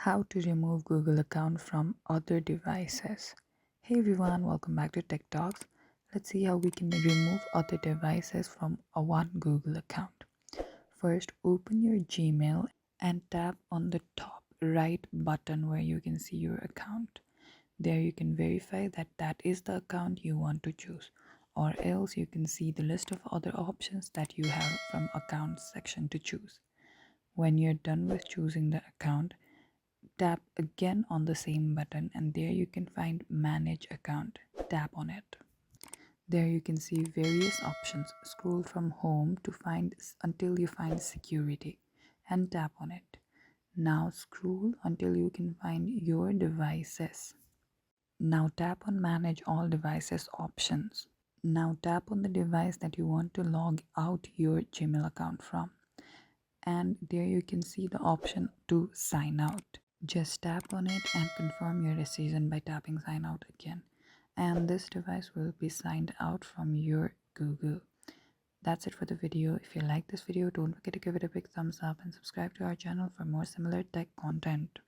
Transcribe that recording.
How to remove Google account from other devices. Hey everyone, welcome back to Tech Talks. Let's see how we can remove other devices from a one Google account. First, open your Gmail and tap on the top right button where you can see your account. There you can verify that that is the account you want to choose, or else you can see the list of other options that you have from accounts section to choose. When you're done with choosing the account, tap again on the same button and there you can find manage account. Tap on it. There you can see various options. Scroll from home to find until you find security and tap on it. Now scroll until you can find your devices. Now tap on manage all devices options. Now tap on the device that you want to log out your Gmail account from, and there you can see the option to sign out. Just tap on it and confirm your decision by tapping sign out again, and this device will be signed out from your Google. That's it for the video. If you like this video, don't forget to give it a big thumbs up and subscribe to our channel for more similar tech content.